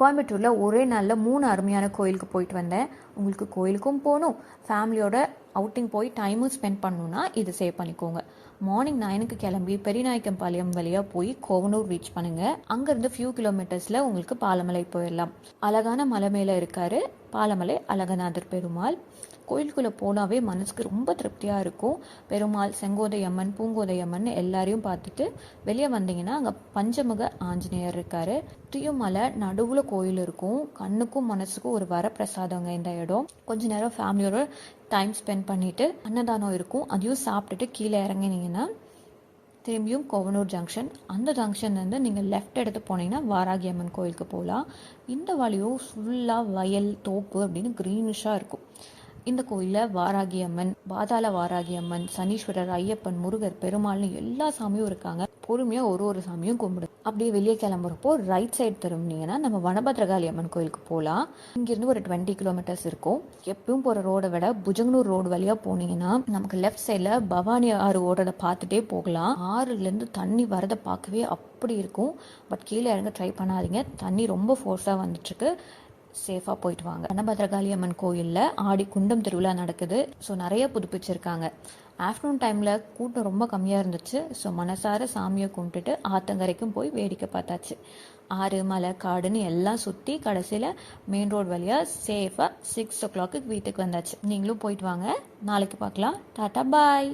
கோயம்புத்தூரில் ஒரே நாளில் 3 அருமையான கோயிலுக்கு போயிட்டு வந்தேன். உங்களுக்கு கோயிலுக்கும் போகணும், ஃபேமிலியோட அவுட்டிங் போய் டைமும் ஸ்பெண்ட் பண்ணணுன்னா இது சேவ் பண்ணிக்கோங்க. மார்னிங் 9க்கு கிளம்பி பெரியநாயக்கம்பாளையம் வழியாக போய் கோவனூர் ரீச் பண்ணுங்கள். அங்கேருந்து ஃபியூ கிலோமீட்டர்ஸில் உங்களுக்கு பாலமலை போயிடலாம். அழகான மலை மேலே இருக்கார் பாலமலை அழகநாதர் பெருமாள். கோயிலுக்குள்ளே போனாவே மனசுக்கு ரொம்ப திருப்தியாக இருக்கும். பெருமாள், செங்கோதையம்மன், பூங்கோதையம்மன் எல்லாரையும் பார்த்துட்டு வெளியே வந்தீங்கன்னா அங்கே பஞ்சமுக ஆஞ்சநேயர் இருக்கார். சுற்றியுமலை நடுவில் கோயில் இருக்கும். கண்ணுக்கும் மனசுக்கும் ஒரு வரப்பிரசாதங்க இந்த இடம். கொஞ்ச நேரம் ஃபேமிலியோட டைம் ஸ்பெண்ட் பண்ணிவிட்டு அன்னதானம் இருக்கும், அதையும் சாப்பிட்டுட்டு கீழே இறங்கினீங்கன்னா திரும்பியும் கோவனூர் ஜங்ஷன். அந்த ஜங்ஷன்லேருந்து நீங்கள் லெஃப்ட் எடுத்து போனீங்கன்னா வாராகி அம்மன் கோயிலுக்கு போகலாம். இந்த வழியும் ஃபுல்லாக வயல், தோப்பு அப்படின்னு க்ரீனிஷாக இருக்கும். இந்த கோயிலில் வாராகி அம்மன், பாதாள வாராகி அம்மன், சனீஸ்வரர், ஐயப்பன், முருகர், பெருமாள்னு எல்லா சாமியும் இருக்காங்க. பொறுமையாக ஒரு சாமியும் கும்பிடு. அப்படியே வெளியே கிளம்புறப்போ ரைட் சைடு திரும்பினீங்கன்னா நம்ம வனபத்ரகாளி அம்மன் கோயிலுக்கு போகலாம். இங்கேருந்து ஒரு 20 கிலோமீட்டர்ஸ் இருக்கும். எப்பவும் போகிற ரோடை விட புஜங்கனூர் ரோடு வழியாக போனீங்கன்னா நமக்கு லெஃப்ட் சைடில் பவானி ஆறு ஓடுறதை பார்த்துட்டே போகலாம். ஆறுலேருந்து தண்ணி வரதை பார்க்கவே அப்படி இருக்கும். பட் கீழே இறங்க ட்ரை பண்ணாதீங்க, தண்ணி ரொம்ப ஃபோர்ஸாக வந்துட்டுருக்கு. சேஃபாக போயிட்டு வாங்க. வனபத்ரகாளி அம்மன் கோயிலில் ஆடி குண்டம் திருவிழா நடக்குது. ஸோ நிறைய புதுப்பிச்சிருக்காங்க. ஆஃப்டர்நூன் டைமில் கூட்டம் ரொம்ப கம்மியாக இருந்துச்சு. ஸோ மனசார சாமியை கும்பிட்டுட்டு ஆத்தங்கரைக்கும் போய் வேடிக்கை பார்த்தாச்சு. ஆறு, மலை, காடுன்னு எல்லாம் சுற்றி கடைசியில் மெயின் ரோடு வழியாக சேஃபாக 6 o'clock வீட்டுக்கு வந்தாச்சு. நீங்களும் போயிட்டு வாங்க. நாளைக்கு பார்க்கலாம். டாட்டா, பாய்.